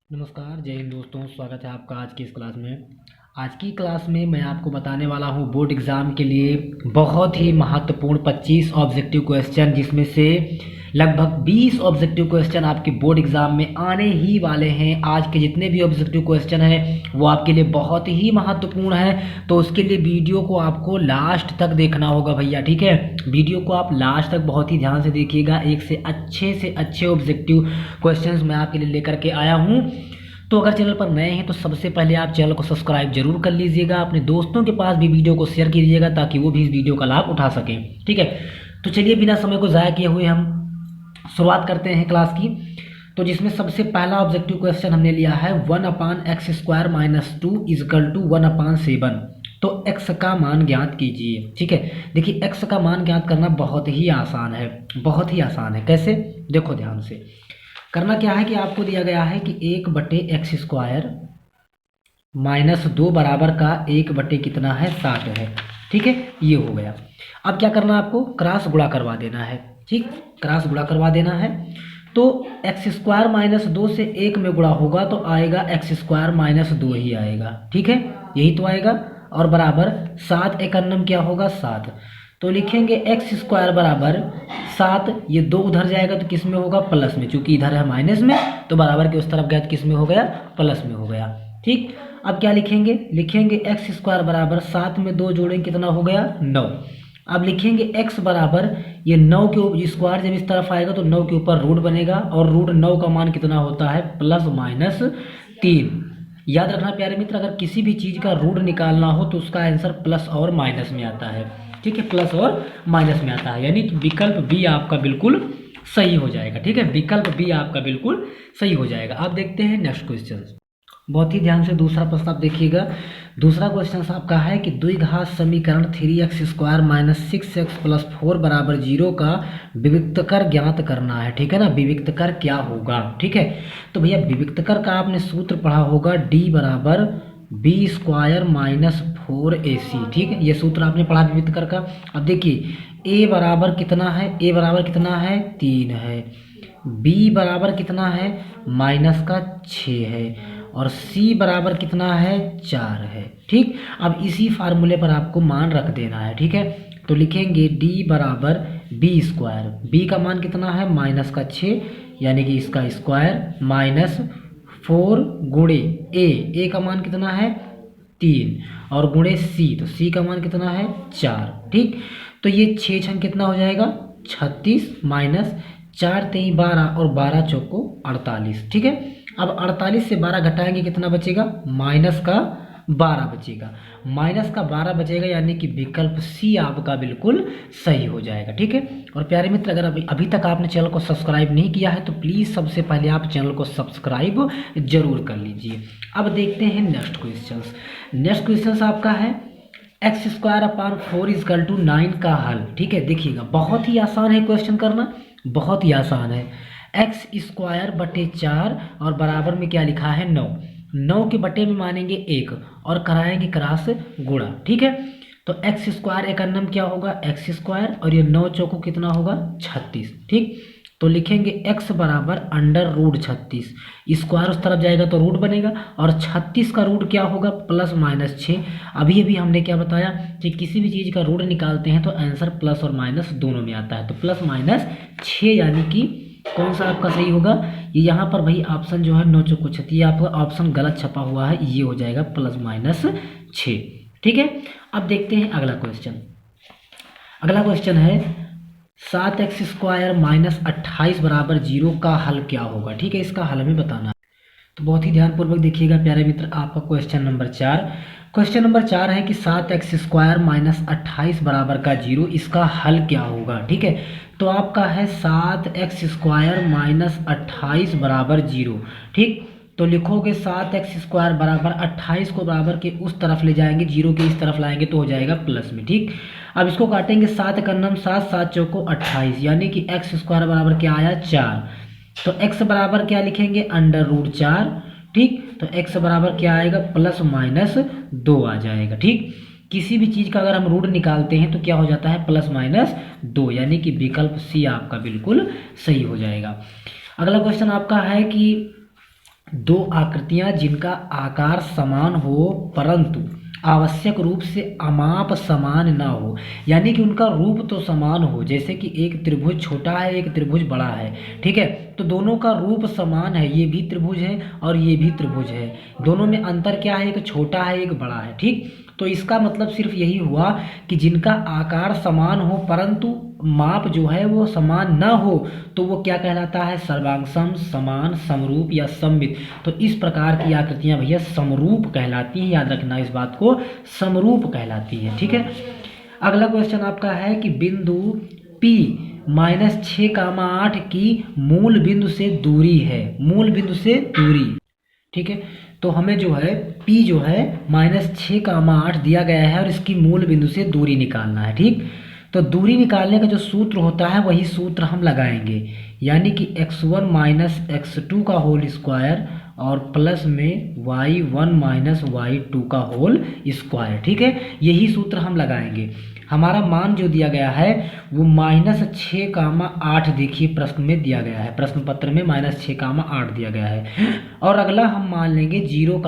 नमस्कार, जय हिंद दोस्तों। स्वागत है आपका आज की इस क्लास में। आज की क्लास में मैं आपको बताने वाला हूं बोर्ड एग्ज़ाम के लिए बहुत ही महत्वपूर्ण 25 ऑब्जेक्टिव क्वेश्चन, जिसमें से लगभग 20 ऑब्जेक्टिव क्वेश्चन आपके बोर्ड एग्ज़ाम में आने ही वाले हैं। आज के जितने भी ऑब्जेक्टिव क्वेश्चन हैं वो आपके लिए बहुत ही महत्वपूर्ण है, तो उसके लिए वीडियो को आपको लास्ट तक देखना होगा भैया, ठीक है। वीडियो को आप लास्ट तक बहुत ही ध्यान से देखिएगा। एक से अच्छे ऑब्जेक्टिव क्वेश्चंस मैं आपके लिए लेकर के आया हूँ। तो अगर चैनल पर नए हैं तो सबसे पहले आप चैनल को सब्सक्राइब जरूर कर लीजिएगा। अपने दोस्तों के पास भी वीडियो को शेयर कीजिएगा ताकि वो भी इस वीडियो का लाभ उठा सकें, ठीक है। तो चलिए बिना समय को ज़ाया किए हुए हम शुरुआत करते हैं क्लास की। तो जिसमें सबसे पहला ऑब्जेक्टिव क्वेश्चन हमने लिया है 1/x² - 2 = 1/7। तो x का मान ज्ञात कीजिए, ठीक है। देखिए x का मान ज्ञात करना बहुत ही आसान है, बहुत ही आसान है। कैसे, देखो ध्यान से। करना क्या है कि आपको दिया गया है कि 1/x² -2 बराबर का 1 कितना है 7 है, ठीक है। ये हो गया। अब क्या करना है आपको, क्रॉस गुणा करवा देना है, ठीक। क्रॉस गुणा करवा देना है। तो x² - 2 से 1 में गुणा होगा तो आएगा x² - 2 ही आएगा, ठीक है। यही तो आएगा। और बराबर 7 एकन्नम क्या होगा 7। तो लिखेंगे x² बराबर 7। ये 2 उधर जाएगा तो किस में होगा, प्लस में। चूंकि इधर है माइनस में तो बराबर के उस तरफ गया तो किस में हो गया, प्लस में हो गया, ठीक। अब क्या लिखेंगे, लिखेंगे x² बराबर 7 में 2 जोड़ें कितना हो गया 9। अब लिखेंगे x बराबर ये 9 के स्क्वायर जब इस तरफ आएगा तो 9 के ऊपर रूट बनेगा, और रूट 9 का मान कितना होता है +-3। याद रखना प्यारे मित्र, अगर किसी भी चीज़ का रूट निकालना हो तो उसका आंसर प्लस और माइनस में आता है, ठीक है। प्लस और माइनस में आता है, यानी कि विकल्प बी आपका बिल्कुल सही हो जाएगा, ठीक है। विकल्प बी आपका बिल्कुल सही हो जाएगा। अब देखते हैं नेक्स्ट क्वेश्चन। बहुत ही ध्यान से दूसरा प्रश्न आप देखिएगा। दूसरा क्वेश्चन आपका है कि द्विघात समीकरण 3x² - 6x + 4 = 0 का विविक्तकर ज्ञात करना है, ठीक है ना। विविक्तकर क्या होगा, ठीक है। तो भैया विविक्तकर का आपने सूत्र पढ़ा होगा, d बराबर b² - 4ac, ठीक है। ये सूत्र आपने पढ़ा विविक्तकर का। अब देखिए a बराबर कितना है, a बराबर कितना है 3 है, b बराबर कितना है -6 है, और c बराबर कितना है 4 है, ठीक। अब इसी फार्मूले पर आपको मान रख देना है, ठीक है। तो लिखेंगे d बराबर b², b का मान कितना है -6, यानी कि इसका स्क्वायर -4 गुणे a का मान कितना है 3, और गुणे c, तो c का मान कितना है 4, ठीक। तो ये 6 छंग कितना हो जाएगा 36 -4 3 12 और 12 चौको 48, ठीक है। अब 48 से 12 घटाएंगे कितना बचेगा, -12 बचेगा, -12 बचेगा, यानी कि विकल्प सी आपका बिल्कुल सही हो जाएगा, ठीक है। और प्यारे मित्र, अगर अभी तक आपने चैनल को सब्सक्राइब नहीं किया है तो प्लीज़ सबसे पहले आप चैनल को सब्सक्राइब जरूर कर लीजिए। अब देखते हैं नेक्स्ट क्वेश्चन। नेक्स्ट क्वेश्चन आपका है x² / 4 = 9 का हल, ठीक है। देखिएगा बहुत ही आसान है क्वेश्चन करना, बहुत ही आसान है। x² / 4 और बराबर में क्या लिखा है 9। 9 के बटे में मानेंगे 1 और कराएंगे क्रॉस गुणा, ठीक है। तो x² एकन्नम क्या होगा x², और ये 9 चौको कितना होगा 36, ठीक। तो लिखेंगे x बराबर √36, स्क्वायर उस तरफ जाएगा तो रूट बनेगा, और 36 का रूट क्या होगा +-6। अभी अभी हमने क्या बताया कि किसी भी चीज़ का रूट निकालते हैं तो आंसर प्लस और माइनस दोनों में आता है। तो +-6 यानी कि कौन सा आपका सही होगा, ये यहाँ पर भाई ऑप्शन जो है 9 चौको 36, ये आपका ऑप्शन गलत छपा हुआ है, ये हो जाएगा +-6, ठीक है। अब देखते हैं अगला क्वेश्चन। अगला क्वेश्चन है 7x² - 28 = 0 का हल क्या होगा, ठीक है। इसका हल हमें बताना है। तो बहुत ही ध्यानपूर्वक देखिएगा प्यारे मित्र, आपका क्वेश्चन नंबर 4। क्वेश्चन नंबर 4 है कि 7x² - 28 बराबर का 0, इसका हल क्या होगा, ठीक है। तो आपका है 7x² - 28 बराबर 0, ठीक। तो लिखोगे 7x² बराबर 28 को बराबर के उस तरफ ले जाएंगे, 0 के इस तरफ लाएंगे तो हो जाएगा प्लस में, ठीक। अब इसको काटेंगे 7 एकन्नम 7, 7 चौको 28, यानी कि x² बराबर क्या आया 4। तो x बराबर क्या लिखेंगे √4, ठीक। तो x बराबर क्या आएगा +-2 आ जाएगा, ठीक। किसी भी चीज़ का अगर हम रूट निकालते हैं तो क्या हो जाता है +-2, यानी कि विकल्प सी आपका बिल्कुल सही हो जाएगा। अगला क्वेश्चन आपका है कि दो आकृतियां जिनका आकार समान हो परंतु आवश्यक रूप से अमाप समान ना हो, यानी कि उनका रूप तो समान हो, जैसे कि एक त्रिभुज छोटा है एक त्रिभुज बड़ा है, ठीक है, तो दोनों का रूप समान है, ये भी त्रिभुज है और ये भी त्रिभुज है, दोनों में अंतर क्या है, एक छोटा है एक बड़ा है, ठीक। तो इसका मतलब सिर्फ यही हुआ कि जिनका आकार समान हो परंतु माप जो है वो समान न हो तो वो क्या कहलाता है, सर्वांगसम, समान, समरूप या सममित। तो इस प्रकार की आकृतियां भैया समरूप कहलाती हैं, याद रखना इस बात को, समरूप कहलाती हैं, ठीक है। अगला क्वेश्चन आपका है कि बिंदु P -6, 8 की मूल बिंदु से दूरी है, मूल बिंदु से दूरी, ठीक है। तो हमें जो है P जो है -6, 8 दिया गया है और इसकी मूल बिंदु से दूरी निकालना है, ठीक। तो दूरी निकालने का जो सूत्र होता है वही सूत्र हम लगाएंगे, यानी कि x1 - x2 का होल स्क्वायर और प्लस में y1 - y2 का होल स्क्वायर, ठीक है, यही सूत्र हम लगाएंगे। हमारा मान जो दिया गया है वो -6, 8 देखिए प्रश्न में दिया गया है, प्रश्न पत्र में -6, 8 दिया गया है। और अगला हम मान लेंगे 0,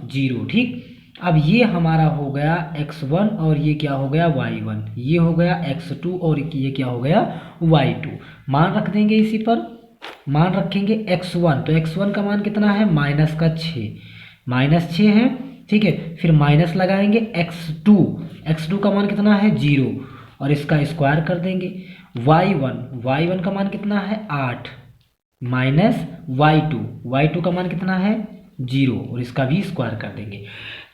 0, ठीक। अब ये हमारा हो गया x1 और ये क्या हो गया y1, ये हो गया x2 और ये क्या हो गया y2। मान रख देंगे इसी पर, मान रखेंगे x1, तो x1 का मान कितना है -6 है, ठीक है। फिर माइनस लगाएंगे x2 का मान कितना है 0 और इसका स्क्वायर कर देंगे। y1 का मान कितना है 8 माइनस y2 का मान कितना है 0 और इसका भी स्क्वायर कर देंगे।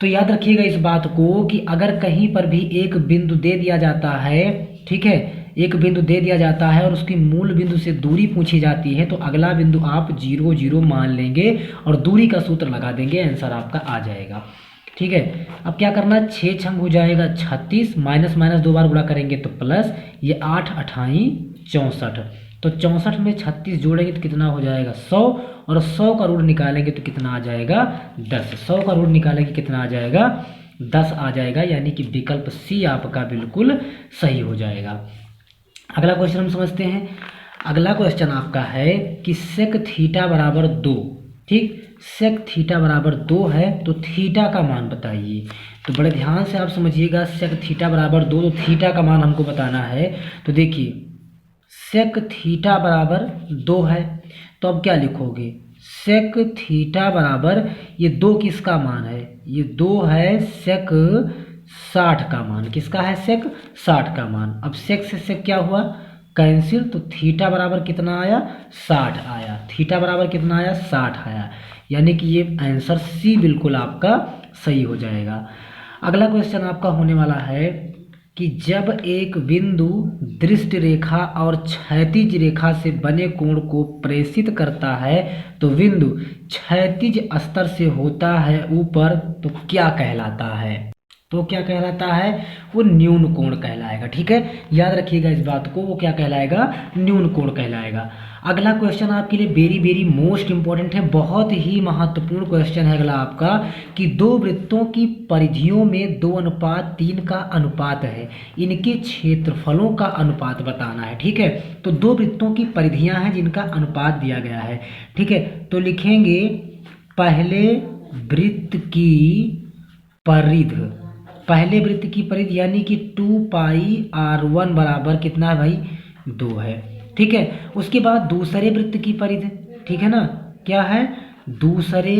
तो याद रखिएगा इस बात को कि अगर कहीं पर भी एक बिंदु दे दिया जाता है, ठीक है, एक बिंदु दे दिया जाता है और उसकी मूल बिंदु से दूरी पूछी जाती है तो अगला बिंदु आप 0, 0 मान लेंगे और दूरी का सूत्र लगा देंगे, आंसर आपका आ जाएगा, ठीक है। अब क्या करना, 6 छंग हो जाएगा 36, माइनस माइनस 2 बार गुणा करेंगे तो प्लस, ये 8 अठाई 64, तो 64 में 36 जोड़ेंगे तो कितना हो जाएगा 100 और 100 का रूट निकालेंगे तो कितना आ जाएगा 10, 100 का रूट निकालेंगे कितना आ जाएगा 10 आ जाएगा, यानी कि विकल्प सी आपका बिल्कुल सही हो जाएगा। अगला क्वेश्चन हम समझते हैं। अगला क्वेश्चन आपका है कि सेक थीटा बराबर 2, ठीक, सेक थीटा बराबर 2 है तो थीटा का मान बताइए। तो बड़े ध्यान से आप समझिएगा, सेक थीटा बराबर 2 तो थीटा का मान हमको बताना है। तो देखिए सेक थीटा बराबर 2 है तो अब क्या लिखोगे, सेक थीटा बराबर ये 2 किसका मान है, ये 2 है सेक 60 का मान, किसका है सेक 60 का मान। अब सेक से सेक क्या हुआ कैंसिल, तो थीटा बराबर कितना आया 60 आया, थीटा बराबर कितना आया 60 आया, यानी कि ये आंसर सी बिल्कुल आपका सही हो जाएगा। अगला क्वेश्चन आपका होने वाला है कि जब एक बिंदु दृष्ट रेखा और क्षैतिज रेखा से बने कोण को प्रेषित करता है तो बिंदु क्षैतिज स्तर से होता है ऊपर तो क्या कहलाता है, तो क्या कहलाता है, वो न्यून कोण कहलाएगा, ठीक है, याद रखिएगा इस बात को, वो क्या कहलाएगा न्यून कोण कहलाएगा। अगला क्वेश्चन आपके लिए वेरी वेरी मोस्ट इंपॉर्टेंट है, बहुत ही महत्वपूर्ण क्वेश्चन है अगला आपका कि दो वृत्तों की परिधियों में 2:3 का अनुपात है, इनके क्षेत्रफलों का अनुपात बताना है, ठीक है। तो दो वृत्तों की परिधियां हैं जिनका अनुपात दिया गया है, ठीक है। तो लिखेंगे पहले वृत्त की परिधि, पहले वृत्त की परिधि यानी कि 2πr1 बराबर कितना है भाई 2 है, ठीक है। उसके बाद दूसरे वृत्त की परिधि, ठीक है ना, क्या है दूसरे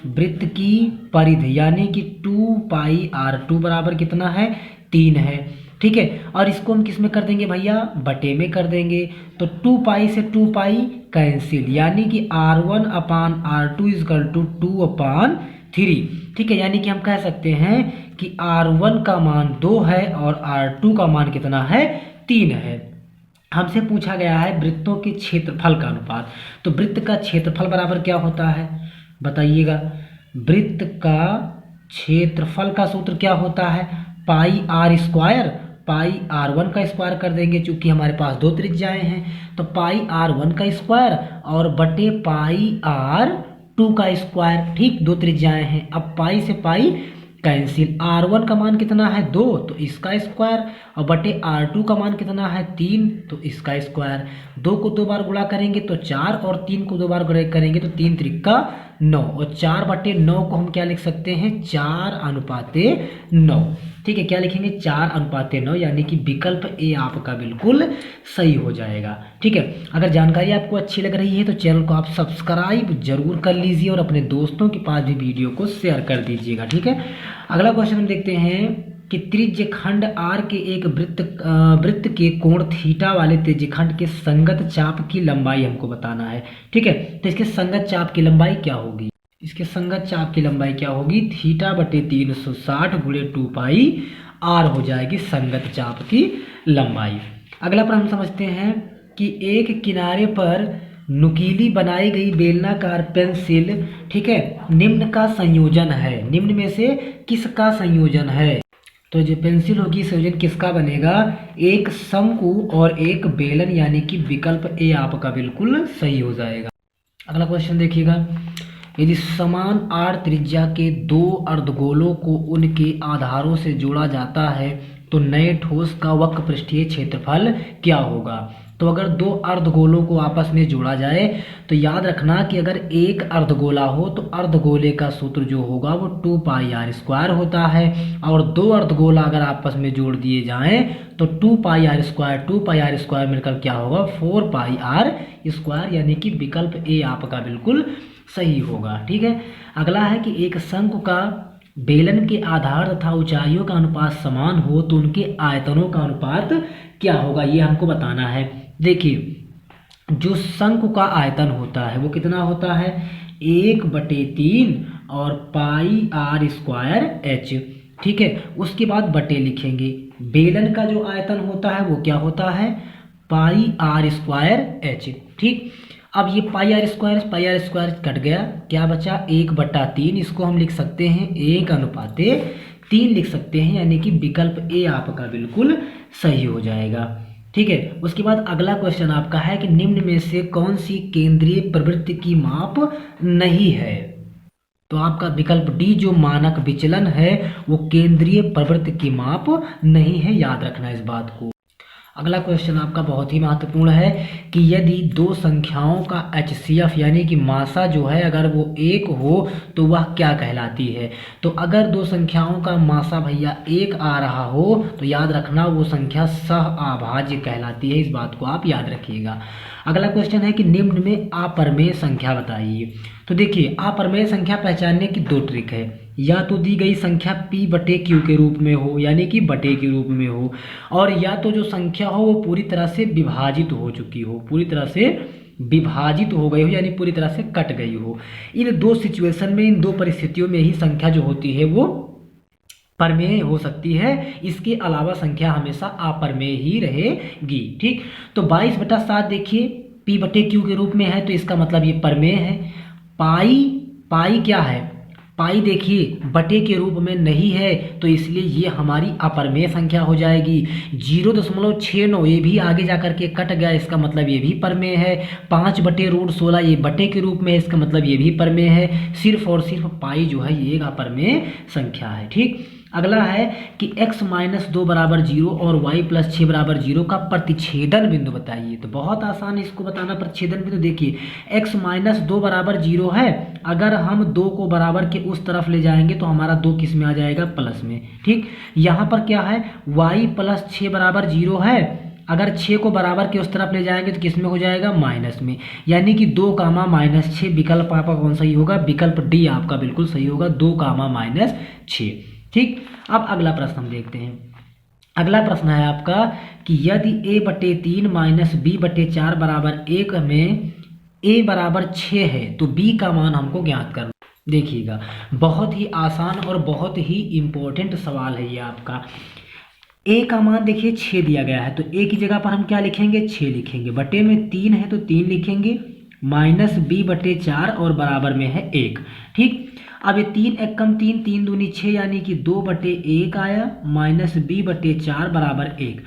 वृत्त की परिधि यानी कि 2πr2 बराबर कितना है 3 है, ठीक है। और इसको हम किस में कर देंगे भैया बटे में कर देंगे, तो 2π से 2π कैंसिल, यानी कि r1/r2 = 2/3, ठीक है। यानी कि हम कह सकते हैं कि r1 का मान 2 है और r2 का मान कितना है 3 है। हमसे पूछा गया है वृत्तों के क्षेत्रफल का अनुपात, तो वृत्त का क्षेत्रफल बराबर क्या होता है बताइएगा, वृत्त का क्षेत्रफल का सूत्र क्या होता है πr², πr1 का स्क्वायर कर देंगे, चूंकि हमारे पास दो त्रिज्याएं हैं तो πr1 का स्क्वायर और बटे πr2 का स्क्वायर, ठीक, दो त्रिज्याएं हैं। अब पाई से पाई कैंसिल, r1 का मान कितना है 2 तो इसका स्क्वायर और बटे r2 का मान कितना है 3 तो इसका स्क्वायर, 2 को 2 बार गुणा करेंगे तो 4 और 3 को 2 बार गुणा करेंगे तो 3 त्रिक का 9, और 4/9 को हम क्या लिख सकते हैं, 4:9। ठीक है, क्या लिखेंगे, 4:9, यानी कि विकल्प ए आपका बिल्कुल सही हो जाएगा। ठीक है, अगर जानकारी आपको अच्छी लग रही है तो चैनल को आप सब्सक्राइब जरूर कर लीजिए और अपने दोस्तों के पास भी वीडियो को शेयर कर दीजिएगा। ठीक है, अगला क्वेश्चन हम देखते हैं कि त्रिज्यखंड आर के एक वृत्त के कोण थीटा वाले त्रिज्यखंड के संगत चाप की लंबाई हमको बताना है। ठीक है, तो इसके संगत चाप की लंबाई क्या होगी, इसके संगत चाप की लंबाई क्या होगी, θ/360 गुणे 2πr हो जाएगी संगत चाप की लंबाई। अगला प्रश्न हम समझते हैं कि एक किनारे पर नुकीली बनाई गई बेलनाकार पेंसिल, ठीक है, निम्न का संयोजन है, निम्न में से किसका संयोजन है। तो जो पेंसिल होगी संयोजन किसका बनेगा, एक शंकु और एक बेलन, यानी कि विकल्प ए आपका बिल्कुल सही हो जाएगा। अगला क्वेश्चन देखिएगा, यदि समान आर त्रिज्या के दो अर्धगोलों को उनके आधारों से जोड़ा जाता है तो नए ठोस का वक्र पृष्ठीय क्षेत्रफल क्या होगा। तो अगर दो अर्धगोलों को आपस में जोड़ा जाए तो याद रखना कि अगर एक अर्धगोला हो तो अर्धगोले का सूत्र जो होगा वो 2πr² होता है, और दो अर्धगोला अगर आपस में जोड़ दिए जाएं तो 2πr² मिलकर क्या होगा, 4πr², यानी कि विकल्प ए आपका बिल्कुल सही होगा। ठीक है, अगला है कि एक शंकु का बेलन के आधार तथा ऊंचाइयों का अनुपात समान हो तो उनके आयतनों का अनुपात क्या होगा, ये हमको बताना है। देखिए, जो शंकु का आयतन होता है वो कितना होता है, 1/3 और πr²h। ठीक है, उसके बाद बटे लिखेंगे। बेलन का जो आयतन होता है वो क्या होता है, πr²h। ठीक, अब ये πr² कट गया, क्या बचा, 1/3, इसको हम लिख सकते हैं 1:3 लिख सकते हैं, यानी कि विकल्प ए आपका बिल्कुल सही हो जाएगा। ठीक है, उसके बाद अगला क्वेश्चन आपका है कि निम्न में से कौन सी केंद्रीय प्रवृत्ति की माप नहीं है। तो आपका विकल्प डी जो मानक विचलन है वो केंद्रीय प्रवृत्ति की माप नहीं है, याद रखना इस बात को। अगला क्वेश्चन आपका बहुत ही महत्वपूर्ण है कि यदि दो संख्याओं का HCF यानी कि मासा जो है अगर वो 1 हो तो वह क्या कहलाती है। तो अगर दो संख्याओं का मासा भैया 1 आ रहा हो तो याद रखना वो संख्या सह अभाज्य कहलाती है, इस बात को आप याद रखिएगा। अगला क्वेश्चन है कि निम्न में अपरमेय संख्या बताइए। तो देखिए, अपरमेय संख्या पहचानने की दो ट्रिक है, या तो दी गई संख्या p/q के रूप में हो यानी कि बटे के रूप में हो, और या तो जो संख्या हो वो पूरी तरह से विभाजित हो चुकी हो, पूरी तरह से विभाजित हो गई हो, यानी पूरी तरह से कट गई हो। इन दो सिचुएशन में, इन दो परिस्थितियों में ही संख्या जो होती है वो परमेय हो सकती है, इसके अलावा संख्या हमेशा अपरमेय ही रहेगी। ठीक, तो 22/7 देखिए p/q के रूप में है तो इसका मतलब ये परमेय है। पाई क्या है, पाई देखिए बटे के रूप में नहीं है तो इसलिए ये हमारी अपरमेय संख्या हो जाएगी। 0.69 ये भी आगे जाकर के कट गया, इसका मतलब ये भी परमेय है। 5/√16 ये बटे के रूप में है, इसका मतलब ये भी परमेय है। सिर्फ और सिर्फ पाई जो है ये एक अपरमेय संख्या है। ठीक, अगला है कि x - 2 = 0 और y + 6 = 0 का प्रतिच्छेदन बिंदु बताइए। तो बहुत आसान है इसको बताना, प्रतिच्छेदन बिंदु। देखिए, x - 2 = 0 है, अगर हम 2 को बराबर के उस तरफ ले जाएंगे तो हमारा 2 किस में आ जाएगा, प्लस में। ठीक, यहाँ पर क्या है, y + 6 = 0 है, अगर 6 को बराबर के उस तरफ ले जाएंगे तो किस में हो जाएगा, माइनस में, यानी कि 2, -6 विकल्प आपका कौन सही होगा, विकल्प डी आपका बिल्कुल सही होगा, 2, -6। ठीक, अब अगला प्रश्न हम देखते हैं। अगला प्रश्न है आपका कि यदि a/3 - b/4 = 1 में a = 6 है तो b का मान हमको ज्ञात करना। देखिएगा, बहुत ही आसान और बहुत ही इम्पोर्टेंट सवाल है ये आपका। a का मान देखिए 6 दिया गया है तो a की जगह पर हम क्या लिखेंगे, 6 लिखेंगे। बटे में 3 है तो 3 लिखेंगे, -b/4 और बराबर में है 1। ठीक, अब ये 3 × 3 3 दूनी 6 यानी कि 2/1 आया, -b/4 = 1।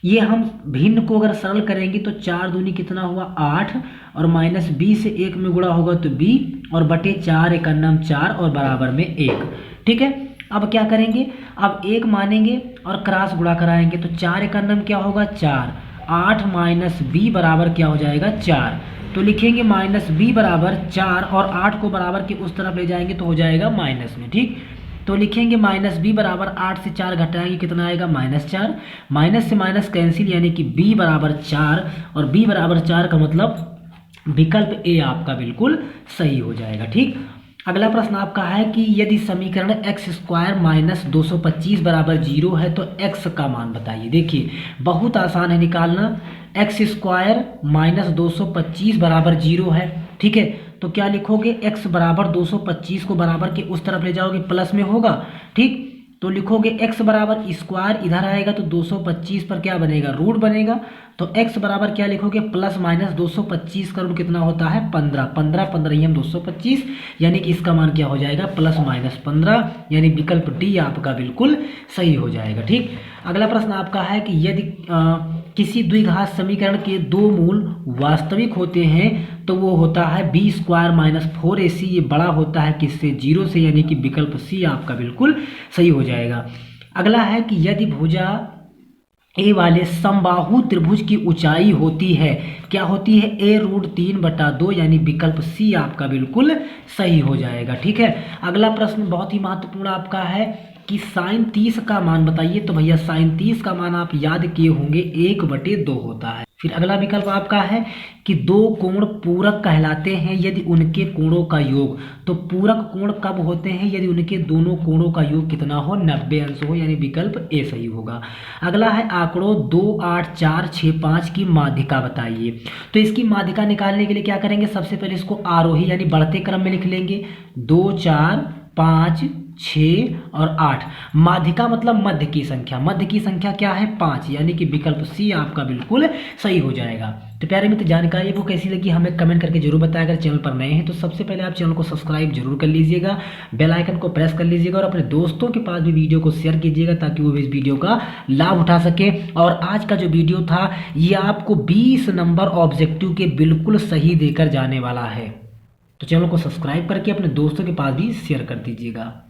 ये हम भिन्न को अगर सरल करेंगे तो 4 दूनी कितना हुआ, 8, और -b से 1 में गुणा होगा तो b, और बटे 4 × 4 और बराबर में 1। ठीक है, अब क्या करेंगे, अब 1 मानेंगे और क्रॉस गुणा कराएंगे तो 4 × क्या होगा, 4, 8 माइनस बी बराबर क्या हो जाएगा 4। तो लिखेंगे माइनस बी बराबर 4 और 8 को बराबर के उस तरफ ले जाएंगे तो हो जाएगा माइनस में। ठीक, तो लिखेंगे माइनस बी बराबर 8 से 4 घटाएंगे कितना आएगा -4। माइनस से माइनस कैंसिल यानी कि बी बराबर 4 और बी बराबर 4 का मतलब विकल्प ए आपका बिल्कुल सही हो जाएगा। ठीक, अगला प्रश्न आपका है कि यदि समीकरण एक्स स्क्वायर माइनस 225 बराबर 0 है तो एक्स का मान बताइए। देखिए बहुत आसान है निकालना। एक्स स्क्वायर माइनस 225 बराबर 0 है। ठीक है, तो क्या लिखोगे x बराबर 225 को बराबर के उस तरफ ले जाओगे प्लस में होगा। ठीक, तो लिखोगे x बराबर स्क्वायर इधर आएगा तो 225 पर क्या बनेगा रूट बनेगा। तो x बराबर क्या लिखोगे प्लस माइनस 225 का रूट कितना होता है 15। 15 15 225 यानी कि इसका मान क्या हो जाएगा प्लस माइनस 15 यानी विकल्प डी आपका बिल्कुल सही हो जाएगा। ठीक, अगला प्रश्न आपका है कि यदि किसी द्विघात समीकरण के दो मूल वास्तविक होते हैं तो वो होता है बी स्क्वायर माइनस 4ac। ये बड़ा होता है किससे 0 से यानी कि विकल्प सी आपका बिल्कुल सही हो जाएगा। अगला है कि यदि भुजा ए वाले समबाहु त्रिभुज की ऊंचाई होती है क्या होती है a√3/2 यानी विकल्प सी आपका बिल्कुल सही हो जाएगा। ठीक है, अगला प्रश्न बहुत ही महत्वपूर्ण आपका है कि साइन 30 का मान बताइए। तो भैया साइन 30 का मान आप याद किए होंगे 1/2 होता है। फिर अगला विकल्प आपका है कि दो कोण पूरक कहलाते हैं यदि उनके कोणों का योग। तो पूरक कोण कब होते हैं यदि उनके दोनों कोणों का योग कितना हो 90 अंश हो यानी विकल्प ए सही होगा। अगला है आंकड़ों 2 8 4 6 5 की माध्यिका बताइए। तो इसकी माध्यिका निकालने के लिए क्या करेंगे सबसे पहले इसको आरोही यानी बढ़ते क्रम में लिख लेंगे 2 4 5 6 और 8। माध्यिका मतलब मध्य की संख्या। मध्य की संख्या क्या है 5 यानी कि विकल्प सी आपका बिल्कुल सही हो जाएगा। तो प्यारे मित्र जानकारी वो कैसी लगी हमें कमेंट करके जरूर बताया। अगर चैनल पर नए हैं तो सबसे पहले आप चैनल को सब्सक्राइब जरूर कर लीजिएगा, बेल आइकन को प्रेस कर लीजिएगा और अपने दोस्तों के पास भी वीडियो को शेयर कीजिएगा ताकि वो भी इस वीडियो का लाभ उठा सके। और आज का जो वीडियो था ये आपको 20 नंबर ऑब्जेक्टिव के बिल्कुल सही देकर जाने वाला है। तो चैनल को सब्सक्राइब करके अपने दोस्तों के पास भी शेयर कर दीजिएगा।